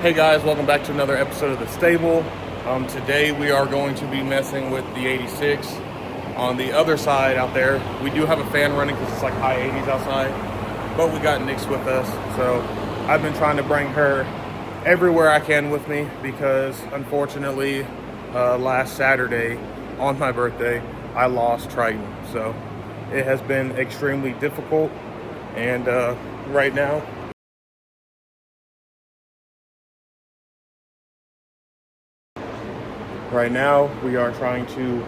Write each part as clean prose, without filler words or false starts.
Hey guys, welcome back to another episode of The Stable. Today we are going to be messing with the 86. On the other side out there, we do have a fan running because it's like high 80s outside, but we got Nix with us. So I've been trying to bring her everywhere I can with me because unfortunately last Saturday on my birthday, I lost Triton. So it has been extremely difficult, and right now we are trying to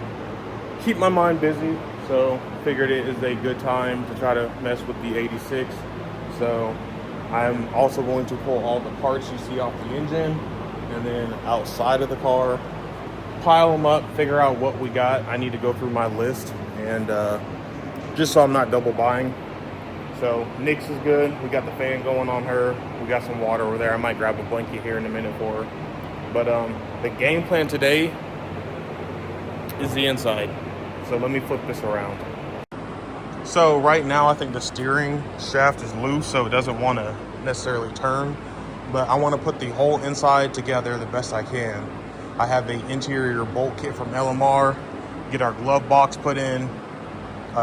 keep my mind busy, so figured it is a good time to try to mess with the 86. So I'm also going to pull all the parts you see off the engine and then outside of the car, pile them up, figure out what we got. I need to go through my list and just so I'm not double buying. So Nix is good. We got the fan going on her. We got some water over there. I might grab a blanket here in a minute for her. But the game plan today is the inside. So let me flip this around. So right now I think the steering shaft is loose, so it doesn't want to necessarily turn. But I want to put the whole inside together the best I can. I have the interior bolt kit from LMR, get our glove box put in,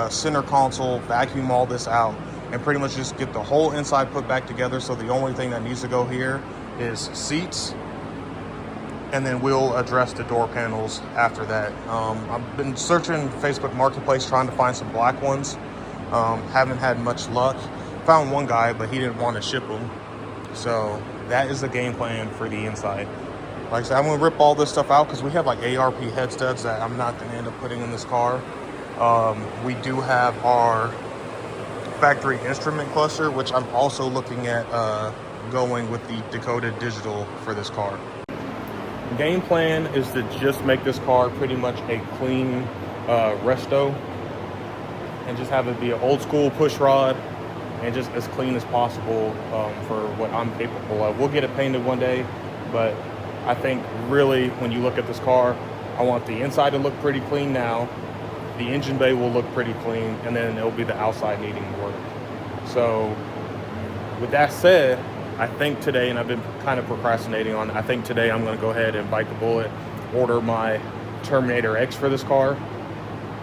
center console, vacuum all this out, and pretty much just get the whole inside put back together. So the only thing that needs to go here is seats, and then we'll address the door panels after that. I've been searching Facebook Marketplace trying to find some black ones. Haven't had much luck. Found one guy, but he didn't want to ship them. So that is the game plan for the inside. Like I said, I'm gonna rip all this stuff out because we have like ARP head studs that I'm not gonna end up putting in this car. We do have our factory instrument cluster, which I'm also looking at going with the decoded digital for this car. Game plan is to just make this car pretty much a clean resto and just have it be an old school push rod and just as clean as possible for what I'm capable of. We'll get it painted one day, but I think really when you look at this car, I want the inside to look pretty clean now. The engine bay will look pretty clean, and then it'll be the outside needing work. So with that said, I think today, and I've been kind of procrastinating on it, I think today I'm going to go ahead and bite the bullet, order my Terminator X for this car,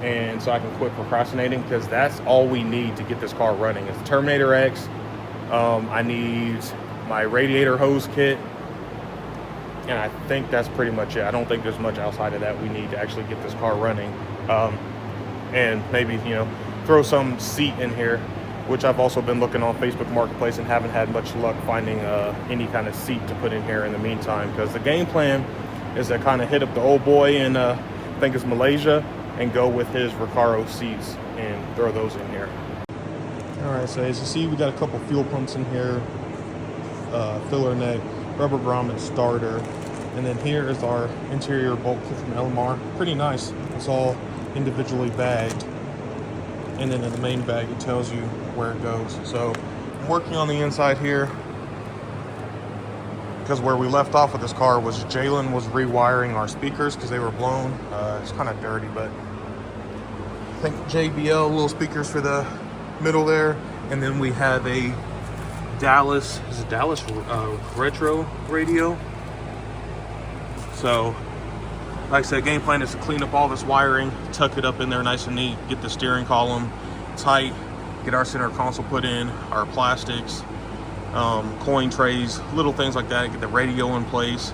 and so I can quit procrastinating, because that's all we need to get this car running. It's Terminator X. I need my radiator hose kit, and I think that's pretty much it. I don't think there's much outside of that we need to actually get this car running. And maybe, throw some seat in here, which I've also been looking on Facebook Marketplace and haven't had much luck finding any kind of seat to put in here in the meantime, because the game plan is to kind of hit up the old boy in, I think it's Malaysia, and go with his Recaro seats and throw those in here. All right, so as you see, we got a couple fuel pumps in here, filler neck, rubber grommet starter, and then here is our interior bolt kit from LMR. Pretty nice. It's all individually bagged. And then in the main bag, it tells you where it goes. So I'm working on the inside here because where we left off with this car was Jalen was rewiring our speakers because they were blown. It's kind of dirty, but I think JBL little speakers for the middle there. And then we have a Dallas retro radio. So like I said, game plan is to clean up all this wiring, tuck it up in there nice and neat, get the steering column tight, get our center console put in, our plastics, coin trays, little things like that, get the radio in place,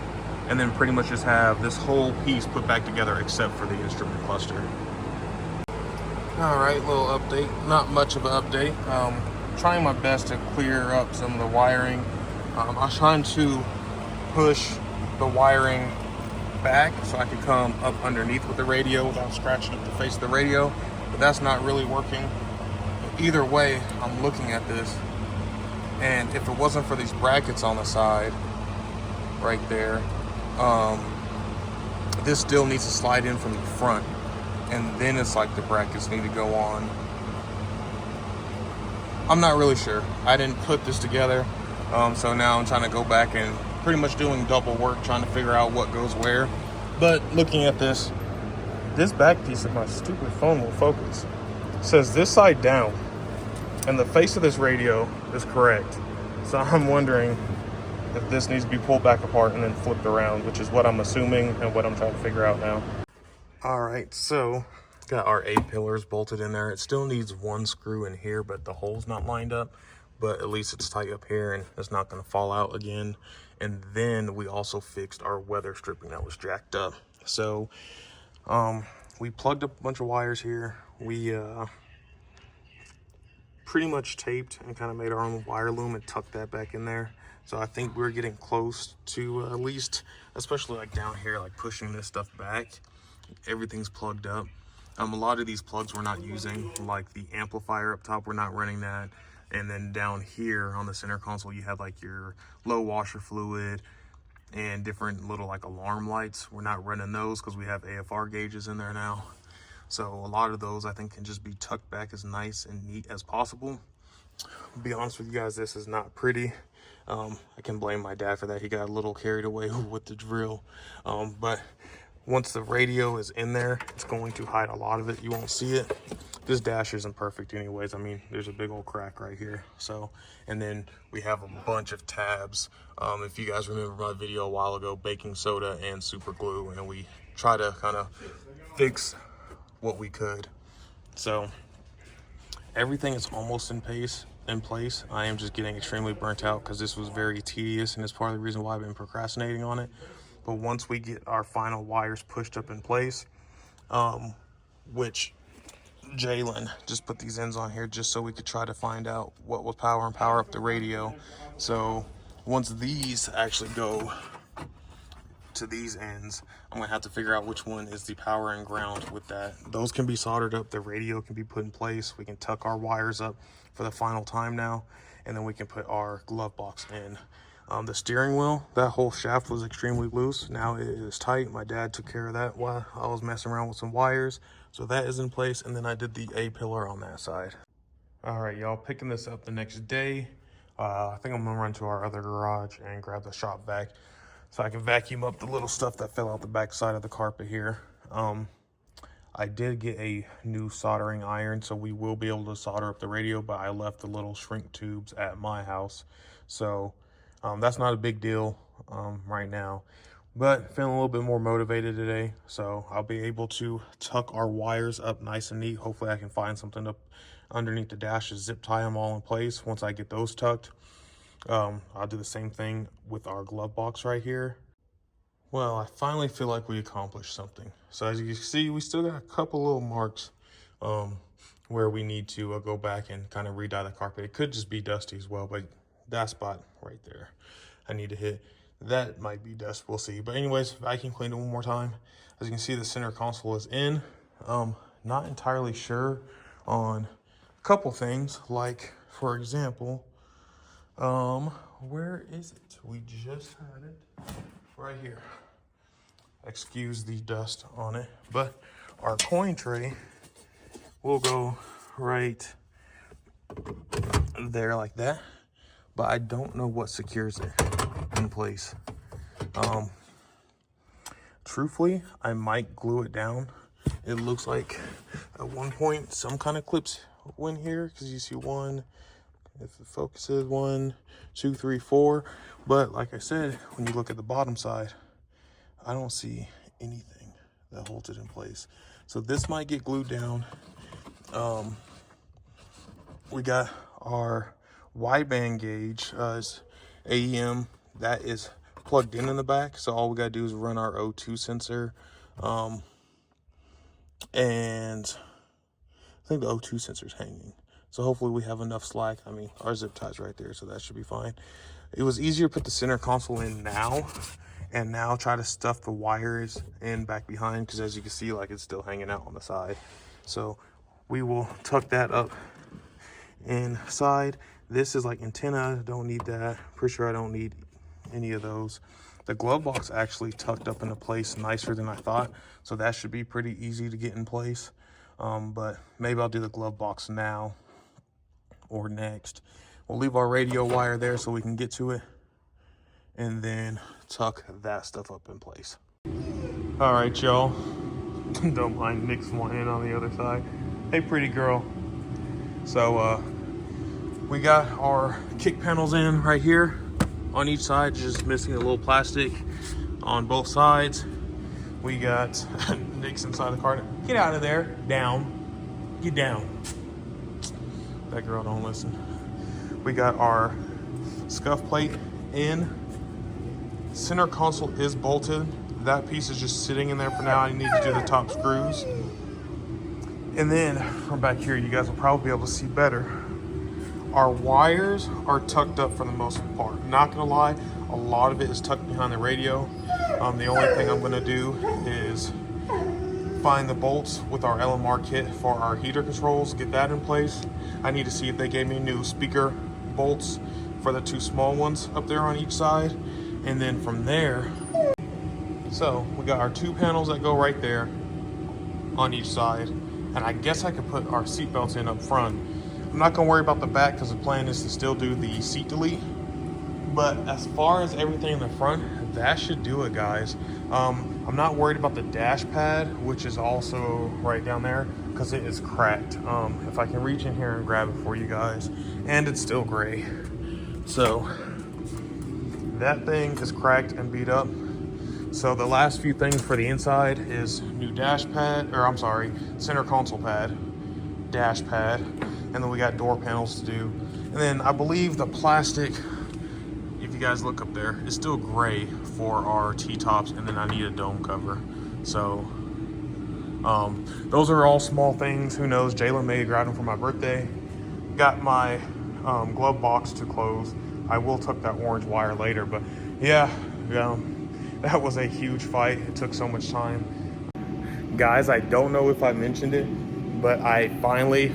and then pretty much just have this whole piece put back together except for the instrument cluster. All right, little update. Not much of an update. Trying my best to clear up some of the wiring. I was trying to push the wiring back so I could come up underneath with the radio without scratching up the face of the radio, but that's not really working. Either way, I'm looking at this, and if it wasn't for these brackets on the side right there, this still needs to slide in from the front, and then it's like the brackets need to go on. I'm not really sure. I didn't put this together, so now I'm trying to go back and pretty much doing double work trying to figure out what goes where. But looking at this back piece of my stupid phone will focus. It says this side down, and the face of this radio is correct. So I'm wondering if this needs to be pulled back apart and then flipped around, which is what I'm assuming and what I'm trying to figure out now. All right, so got our A pillars bolted in there. It still needs one screw in here, but the hole's not lined up, but at least it's tight up here and it's not gonna fall out again. And then we also fixed our weather stripping that was jacked up. So we plugged up a bunch of wires here. We pretty much taped and kind of made our own wire loom and tucked that back in there. So I think we're getting close to at least, especially like down here, like pushing this stuff back, everything's plugged up. A lot of these plugs we're not using, like the amplifier up top, we're not running that. And then down here on the center console, you have like your low washer fluid and different little like alarm lights. We're not running those because we have AFR gauges in there now. So a lot of those I think can just be tucked back as nice and neat as possible. To be honest with you guys, this is not pretty. I can blame my dad for that. He got a little carried away with the drill. But once the radio is in there, it's going to hide a lot of it. You won't see it. This dash isn't perfect anyways. I mean, there's a big old crack right here. So, and then we have a bunch of tabs. If you guys remember my video a while ago, baking soda and super glue, and we try to kind of fix what we could. So everything is almost in place. I am just getting extremely burnt out because this was very tedious, and it's part of the reason why I've been procrastinating on it. But once we get our final wires pushed up in place, which Jalen just put these ends on here just so we could try to find out what will power up the radio. So once these actually go to these ends, I'm gonna have to figure out which one is the power and ground with that. Those can be soldered up, the radio can be put in place, we can tuck our wires up for the final time now, and then we can put our glove box in. The steering wheel, that whole shaft was extremely loose. Now it is tight. My dad took care of that while I was messing around with some wires. So that is in place, and then I did the A pillar on that side. All right, y'all, picking this up the next day. I think I'm gonna run to our other garage and grab the shop vac so I can vacuum up the little stuff that fell out the back side of the carpet here. I did get a new soldering iron, so we will be able to solder up the radio, but I left the little shrink tubes at my house. So that's not a big deal right now, but feeling a little bit more motivated today. So I'll be able to tuck our wires up nice and neat. Hopefully I can find something up underneath the dash to zip tie them all in place. Once I get those tucked, I'll do the same thing with our glove box right here. Well, I finally feel like we accomplished something. So as you can see, we still got a couple little marks where we need to go back and kind of re-dye the carpet. It could just be dusty as well, but that spot right there, I need to hit. That might be dust, we'll see. But anyways, vacuum cleaned it one more time. As you can see, the center console is in. Not entirely sure on a couple things, like for example, where is it? We just had it right here. Excuse the dust on it, but our coin tray will go right there like that, but I don't know what secures it in place. Truthfully, I might glue it down. It looks like at one point some kind of clips went here, because you see one, if it focuses, 1, 2, 3, 4. But like I said, when you look at the bottom side, I don't see anything that holds it in place. So this might get glued down. We got our wideband gauge, AEM, that is plugged in the back. So all we gotta do is run our O2 sensor. And I think the O2 sensor's hanging. So hopefully we have enough slack. I mean, our zip tie's right there, so that should be fine. It was easier to put the center console in now, and now try to stuff the wires in back behind, because as you can see, like, it's still hanging out on the side. So we will tuck that up inside. This is like antenna, don't need that. Pretty sure I don't need any of those. The glove box actually tucked up into place nicer than I thought, so that should be pretty easy to get in place. But maybe I'll do the glove box now or next. We'll leave our radio wire there so we can get to it, and then tuck that stuff up in place. All right, y'all. Don't mind Nick's one in on the other side. Hey, pretty girl. So we got our kick panels in right here on each side, just missing a little plastic on both sides. We got Nick's inside the car. Get out of there. Down. Get down. That girl don't listen. We got our scuff plate in. Center console is bolted. That piece is just sitting in there for now. I need to do the top screws. And then from back here, you guys will probably be able to see better. Our wires are tucked up for the most part. Not gonna lie, a lot of it is tucked behind the radio. The only thing I'm gonna do is find the bolts with our LMR kit for our heater controls, get that in place. I need to see if they gave me new speaker bolts for the two small ones up there on each side. And then from there, so we got our two panels that go right there on each side. And I guess I could put our seat belts in up front. I'm not gonna worry about the back because the plan is to still do the seat delete. But as far as everything in the front, that should do it, guys. I'm not worried about the dash pad, which is also right down there, because it is cracked. If I can reach in here and grab it for you guys, and it's still gray. So that thing is cracked and beat up. So the last few things for the inside is new dash pad, or I'm sorry, center console pad, dash pad, and then we got door panels to do. And then I believe the plastic, if you guys look up there, is still gray for our T-tops, and then I need a dome cover. So those are all small things. Who knows? Jalen may grab them for my birthday. Got my glove box to close. I will tuck that orange wire later, but yeah, that was a huge fight. It took so much time. Guys, I don't know if I mentioned it, but I finally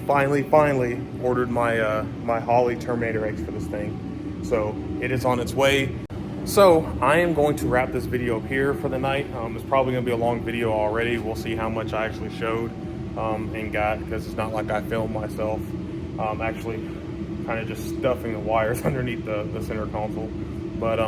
ordered my my Holley Terminator X for this thing. So it is on its way. So I am going to wrap this video up here for the night. It's probably gonna be a long video already. We'll see how much I actually showed and got, because it's not like I filmed myself. Actually kind of just stuffing the wires underneath the center console. But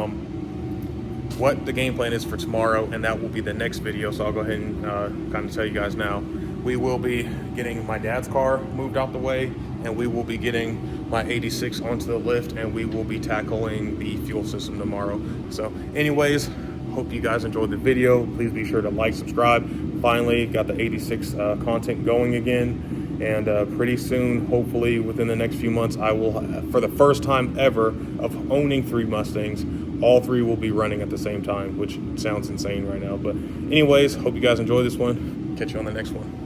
what the game plan is for tomorrow, and that will be the next video, so I'll go ahead and kind of tell you guys now. We will be getting my dad's car moved out the way, and we will be getting my 86 onto the lift, and we will be tackling the fuel system tomorrow. So anyways, hope you guys enjoyed the video. Please be sure to like, subscribe. Finally got the 86 content going again. And pretty soon, hopefully within the next few months, I will, for the first time ever of owning 3 Mustangs, all 3 will be running at the same time, which sounds insane right now. But anyways, hope you guys enjoy this one. Catch you on the next one.